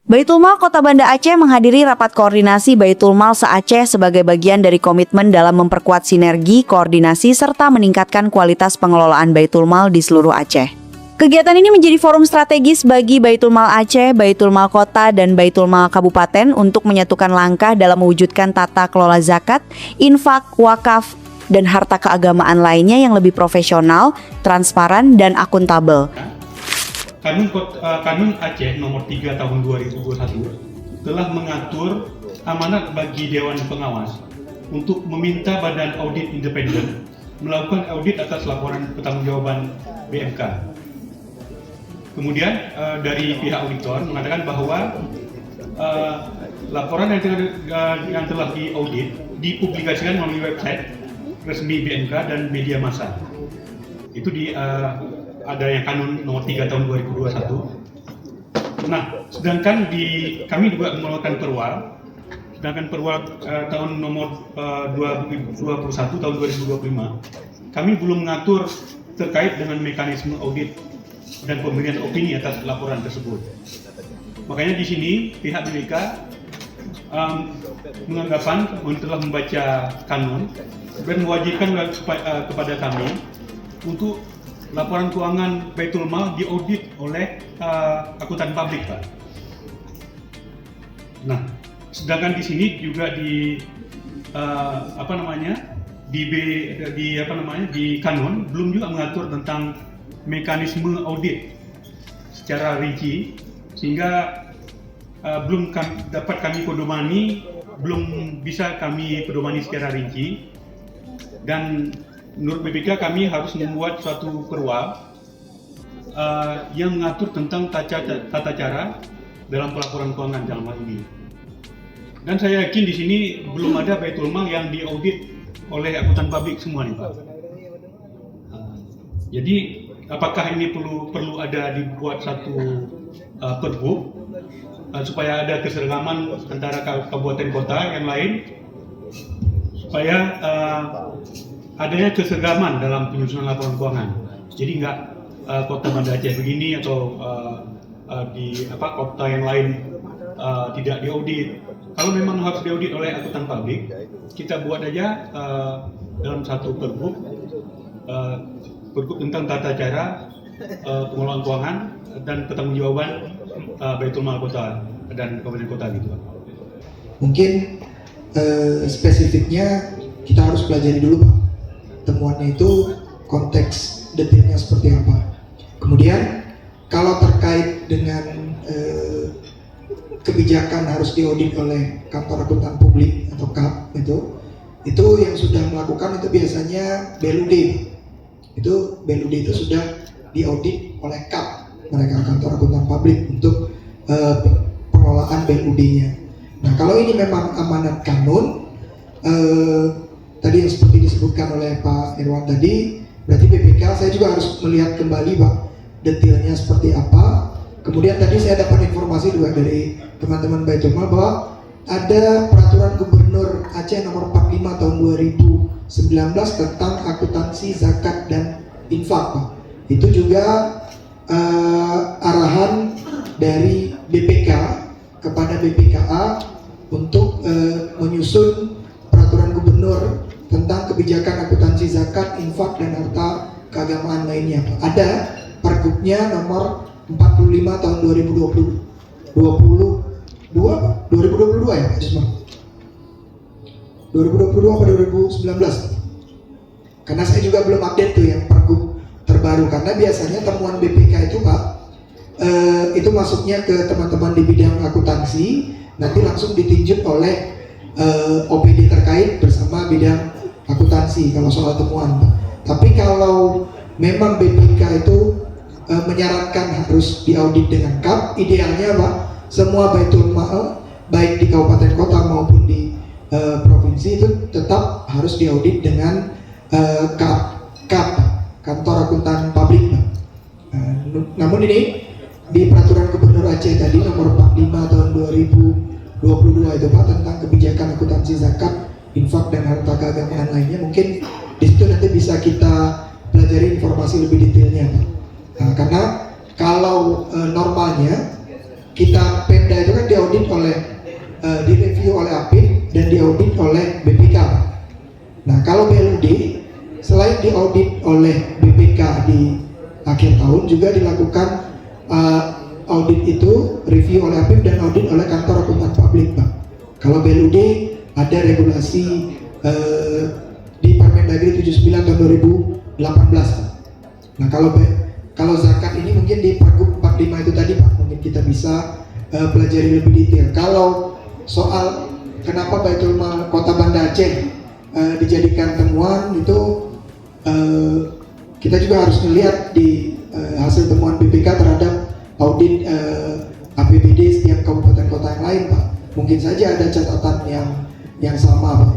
Baitul Mal Kota Banda Aceh menghadiri rapat koordinasi Baitul Mal se-Aceh sebagai bagian dari komitmen dalam memperkuat sinergi, koordinasi, serta meningkatkan kualitas pengelolaan Baitul Mal di seluruh Aceh. Kegiatan ini menjadi forum strategis bagi Baitul Mal Aceh, Baitul Mal Kota, dan Baitul Mal Kabupaten untuk menyatukan langkah dalam mewujudkan tata kelola zakat, infak, wakaf, dan harta keagamaan lainnya yang lebih profesional, transparan, dan akuntabel. Kanun Aceh nomor 3 tahun 2021 telah mengatur amanat bagi Dewan Pengawas untuk meminta Badan Audit Independen melakukan audit atas laporan pertanggungjawaban BMK. Kemudian dari pihak auditor mengatakan bahwa laporan yang telah diaudit dipublikasikan melalui website resmi BMK dan media massa. Itu ada yang kanun nomor 3 tahun 2021. Nah, sedangkan kami juga mengeluarkan perwal, sedangkan perwal tahun nomor 21 tahun 2025, kami belum mengatur terkait dengan mekanisme audit dan pemberian opini atas laporan tersebut. Makanya di sini pihak BPK menganggapan telah membaca kanun dan mewajibkan kepada kami untuk laporan keuangan Baitul Mal diaudit oleh akuntan publik, Pak. Nah, sedangkan di sini juga di kanun belum juga mengatur tentang mekanisme audit secara rinci, sehingga belum dapat kami pedomani, belum bisa kami pedomani secara rinci. Dan menurut BPK kami harus membuat suatu perwal yang mengatur tentang tata cara dalam pelaporan keuangan dalam hal ini. Dan saya yakin di sini belum ada Baitul Mal yang diaudit oleh akuntan publik semua nih, Pak. Jadi apakah ini perlu ada dibuat satu pergub supaya ada keseragaman antara kabupaten kota yang lain, supaya adanya keseragaman dalam penyusunan laporan keuangan. Jadi nggak kota Banda Aceh begini atau di kota yang lain tidak diaudit. Kalau memang harus diaudit oleh akuntan publik, kita buat aja dalam satu pergub tentang tata cara pengelolaan keuangan dan pertanggungjawaban Baitul Mal Kota dan kabupaten kota gitu, Pak. Mungkin spesifiknya kita harus pelajari dulu, Pak. Temuannya itu konteks detailnya seperti apa. Kemudian kalau terkait dengan kebijakan harus diaudit oleh kantor akuntan publik atau KAP itu yang sudah melakukan itu biasanya BLUD. Itu BLUD itu sudah diaudit oleh KAP, mereka kantor akuntan publik, untuk pengelolaan BLUD-nya. Nah, kalau ini memang amanat kanun, tadi yang seperti disebutkan oleh Pak Irwan tadi, berarti BPK saya juga harus melihat kembali, Pak, detailnya seperti apa. Kemudian tadi saya dapat informasi juga dari teman-teman Baitul Mal bahwa ada peraturan Gubernur Aceh nomor 45 tahun 2019 tentang akuntansi zakat dan infak, Pak. Itu juga arahan dari BPK kepada BPKA untuk menyusun peraturan gubernur tentang kebijakan akuntansi zakat, infak, dan harta keagamaan lainnya. Ada pergubnya nomor 45 tahun 2022 ya, Pak Jusman? 2022 atau 2019? Karena saya juga belum update tuh yang pergub terbaru, karena biasanya temuan BPK itu, Pak, itu masuknya ke teman-teman di bidang akuntansi, nanti langsung ditinjau oleh OPD terkait bersama bidang akuntansi kalau soal temuan, Pak. Tapi kalau memang BPK itu menyarankan harus diaudit dengan KAP, idealnya, Pak, semua Baitul Mal baik di kabupaten kota maupun di provinsi itu tetap harus diaudit dengan KAP, kantor akuntan publik, Pak. Namun ini di peraturan Gubernur Aceh tadi nomor 45 tahun 2022 itu, Pak, tentang kebijakan akuntansi zakat, infak, dan harta keagamaan lainnya, mungkin di situ nanti bisa kita pelajari informasi lebih detailnya, Pak. Karena kalau normalnya kita Pemda itu kan diaudit oleh direview oleh APIP dan diaudit oleh BPK. Nah, kalau BLUD selain diaudit oleh BPK di akhir tahun juga dilakukan audit itu, review oleh APIP dan audit oleh kantor akuntan publik, Pak. Kalau BLUD ada regulasi di Permendagri 79 tahun 2018. Nah, kalau zakat ini mungkin di Pergub 45 itu tadi, Pak, mungkin kita bisa pelajari lebih detail. Kalau soal kenapa Baitul Mal Kota Banda Aceh dijadikan temuan itu, kita juga harus melihat di hasil temuan BPK terhadap audit APBD setiap kabupaten kota yang lain, Pak. Mungkin saja ada catatan yang sama, Pak.